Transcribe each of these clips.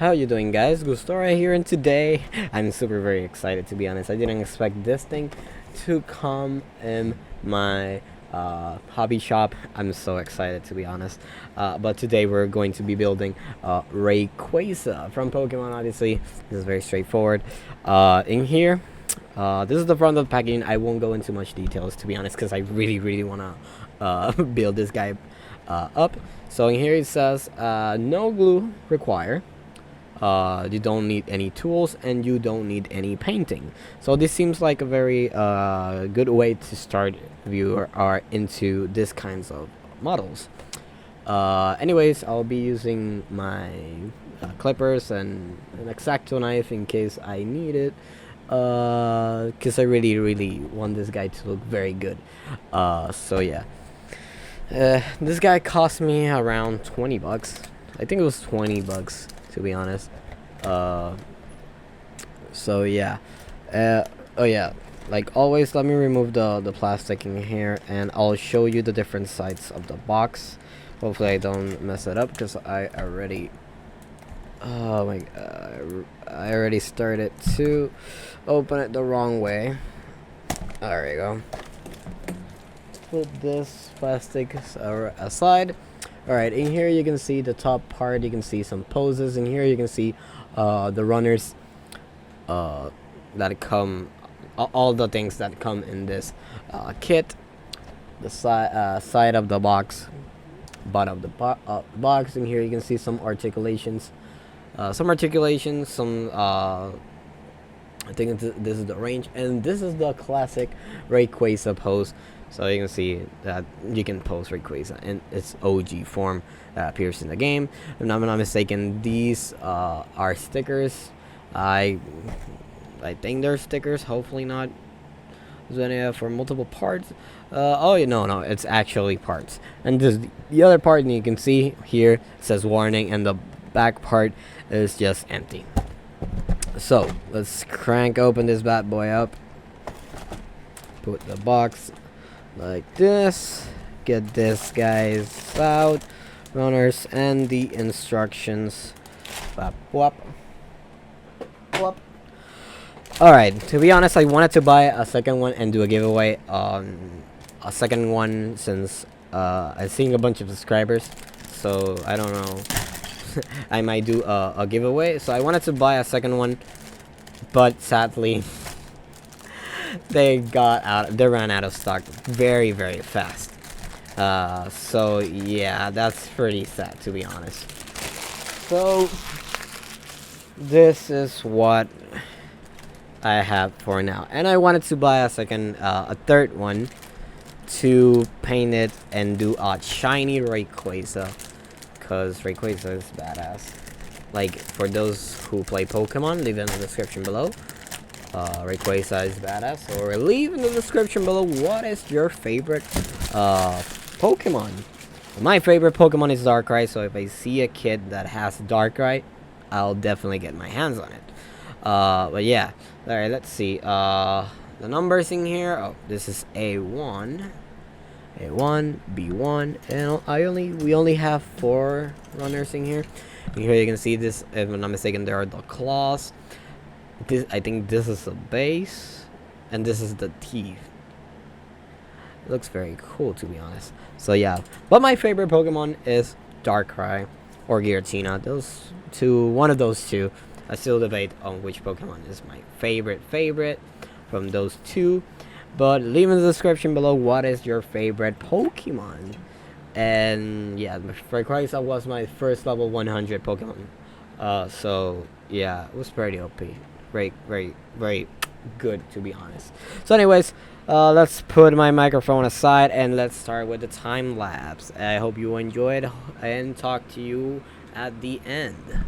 How you doing, guys? Gustora here, and today I'm super very excited, to be honest. I didn't expect this thing to come in my hobby shop. I'm so excited, to be honest. But today we're going to be building Rayquaza from Pokemon. Obviously, this is very straightforward. In here, this is the front of the packaging. I won't go into much details, to be honest, because I really wanna build this guy up. So in here it says no glue required. You don't need any tools and you don't need any painting. So this seems like a very good way to start if you are into this kinds of models. Anyways, I'll be using my clippers and an X-Acto knife in case I need it, because I really want this guy to look very good. So yeah, this guy cost me around 20 bucks. I think it was 20 bucks, to be honest. So yeah. Oh yeah, like always, let me remove the plastic in here and I'll show you the different sides of the box. Hopefully I don't mess it up, because I already I already started to open it the wrong way. There we go. Put this plastic aside. Alright, in here you can see the top part, you can see some poses. In here you can see the runners that come, all the things that come in this kit. The side of the box, bottom of the box. In here you can see some articulations. I think this is the range, and this is the classic Rayquaza pose. So you can see that you can pose Rayquaza in its OG form that appears in the game. If I'm not mistaken, these are stickers. I think they're stickers. Hopefully not. For multiple parts. Oh yeah, no, it's actually parts. And this the other part, and you can see here it says warning, and the back part is just empty. So let's crank open this bad boy up. Put the box like this. Get this guys out, runners, and the instructions. Whop, whop, whop. Alright, to be honest, I wanted to buy a second one and do a giveaway on a second one, since I'm seeing a bunch of subscribers. So I don't know. I might do a giveaway. So I wanted to buy a second one, but sadly they ran out of stock very fast. So yeah, that's pretty sad, to be honest. So this is what I have for now, and I wanted to buy a third one to paint it and do a shiny Rayquaza, because Rayquaza is badass. Like, for those who play Pokemon, leave it in the description below. Rayquaza is badass, or leave in the description below what is your favorite Pokemon. My favorite Pokemon is Darkrai, so if I see a kid that has Darkrai, I'll definitely get my hands on it. But yeah, alright, let's see. The numbers in here. Oh, this is A1, B1, and we only have 4 runners in here. In here you can see this. If I'm not mistaken, there are the claws. I think this is the base, and this is the teeth. It looks very cool, to be honest. So yeah, but my favorite Pokemon is Darkrai or Giratina. One of those two. I still debate on which Pokemon is my favorite from those two. But leave in the description below what is your favorite Pokemon. And yeah, Rayquaza was my first level 100 Pokemon. So yeah, it was pretty OP. Very good, to be honest. So anyways, let's put my microphone aside and let's start with the time lapse. I hope you enjoyed, and talk to you at the end.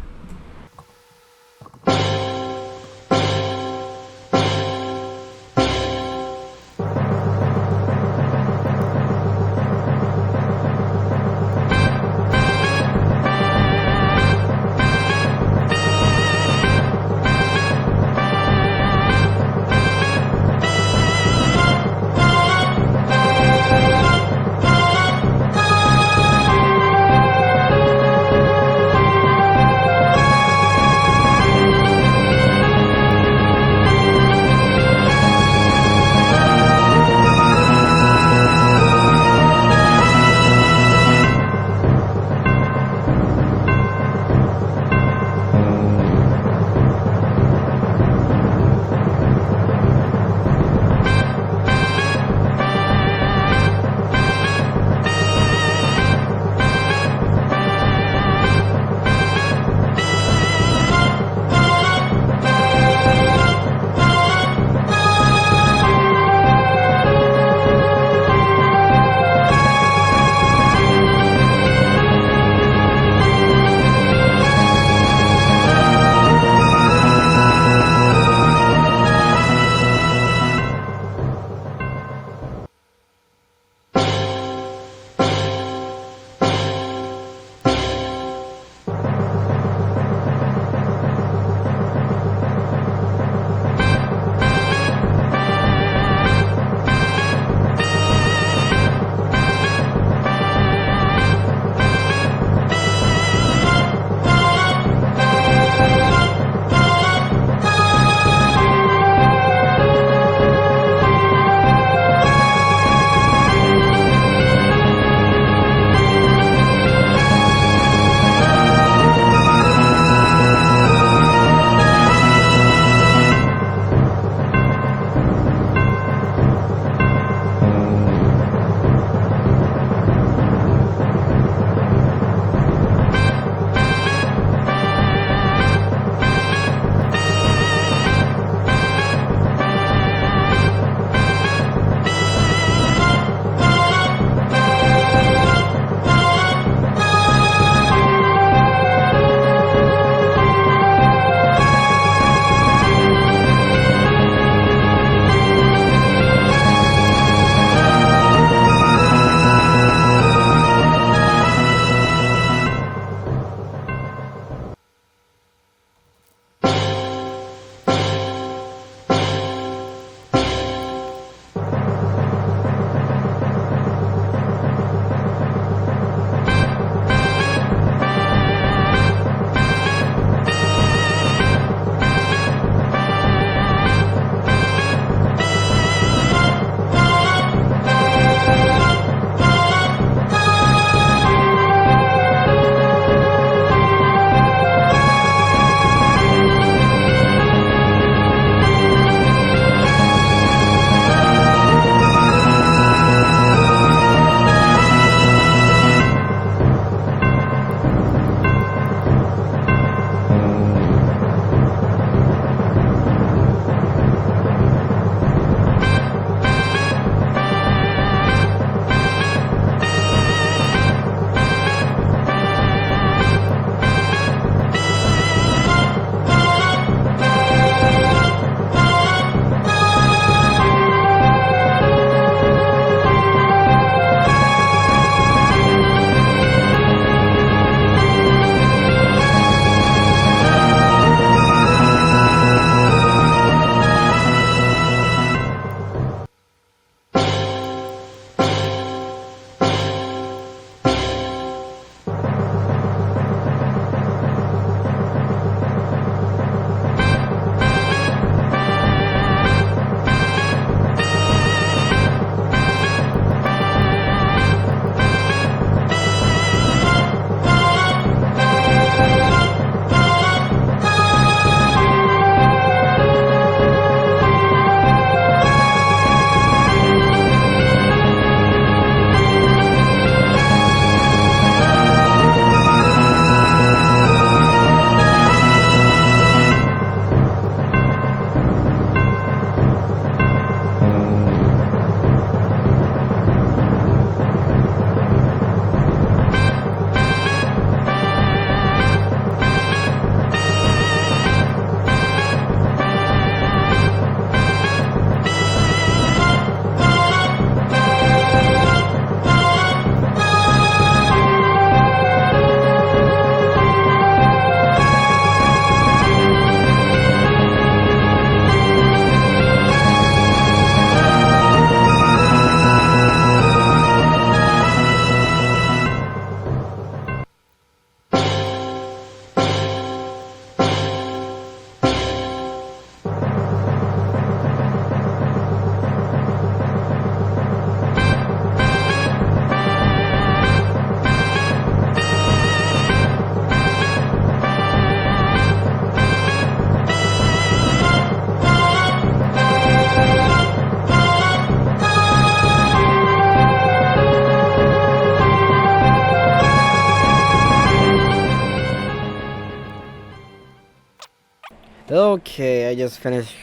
Okay, I just finished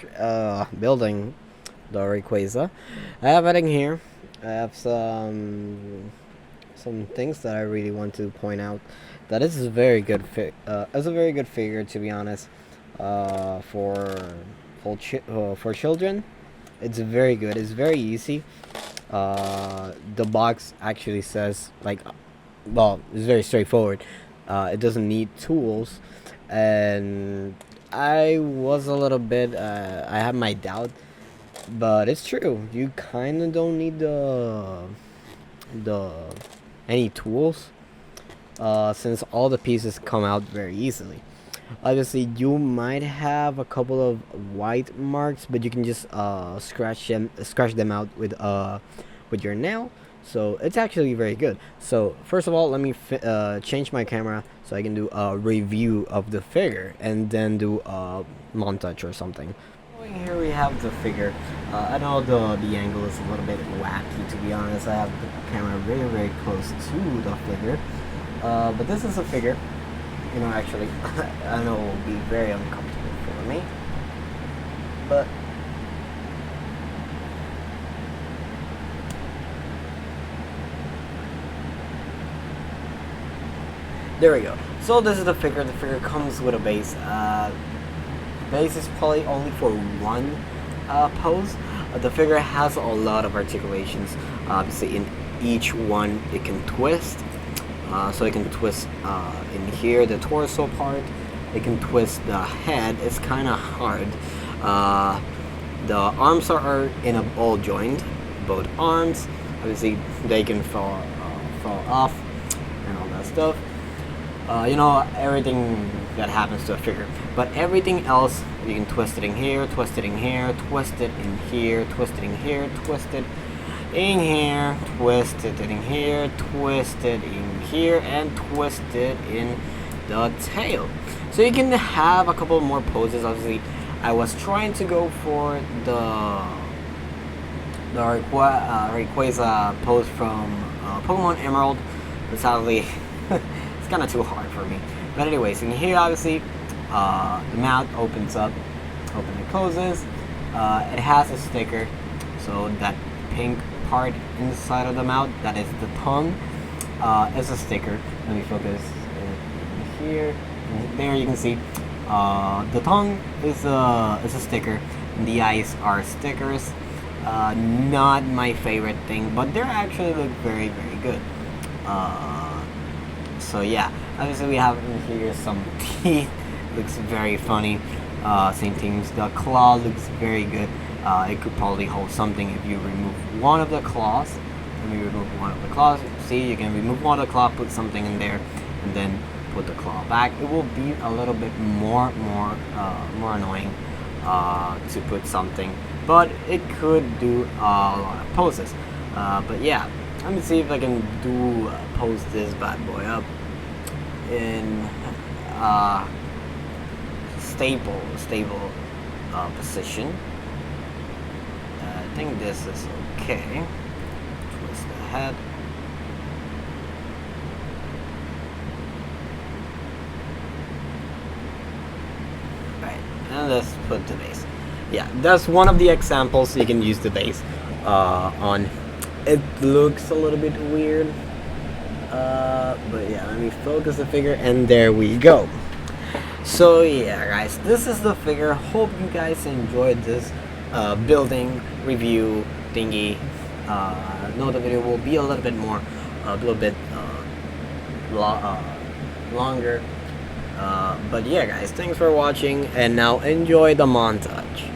building the Rayquaza. I have it in here. I have some things that I really want to point out. That is a very good it's a very good figure, to be honest. For for children, it's very good. It's very easy. The box actually says like, well, it's very straightforward. It doesn't need tools, and I was a little bit. I have my doubt, but it's true. You kind of don't need the any tools, since all the pieces come out very easily. Obviously, you might have a couple of white marks, but you can just scratch them out with your nail. So it's actually very good. So first of all, let me change my camera so I can do a review of the figure and then do a montage or something. Here we have the figure. I know the angle is a little bit wacky, to be honest. I have the camera very close to the figure, but this is a figure. You know, actually, I know it will be very uncomfortable for me, but there we go. So this is the figure. The figure comes with a base. Base is probably only for one pose. The figure has a lot of articulations. Obviously, in each one, it can twist. So it can twist in here, the torso part. It can twist the head. It's kind of hard. The arms are in a ball joint. Both arms. Obviously, they can fall off and all that stuff. You know, everything that happens to a figure. But everything else, you can twist it in here, twist it in here, twist it in here, twist it in here, twist it in here, twist it in here, twist it in here, and twist it in the tail. So you can have a couple more poses. Obviously, I was trying to go for the Rayquaza pose from Pokemon Emerald, but sadly, it's kind of too hard for me. But anyways, in here, obviously, the mouth opens up, open and closes. It has a sticker, so that pink part inside of the mouth, that is the tongue, is a sticker. Let me focus in here. And there you can see the tongue is a sticker. And the eyes are stickers. Not my favorite thing, but they actually look very good. So yeah, obviously we have in here some teeth. Looks very funny. Same things. The claw looks very good. It could probably hold something if you remove one of the claws. Let me remove one of the claws. See, you can remove one of the claw, put something in there, and then put the claw back. It will be a little bit more annoying to put something, but it could do a lot of poses. But yeah, let me see if I can pose this bad boy up in stable position. I think this is okay. Twist the head. Right, and let's put the base. Yeah, that's one of the examples you can use the base on. It looks a little bit weird, but yeah, let me focus the figure, and there we go. So yeah, guys, this is the figure. Hope you guys enjoyed this building review thingy. Know the video will be a little bit more, longer. But yeah, guys, thanks for watching, and now enjoy the montage.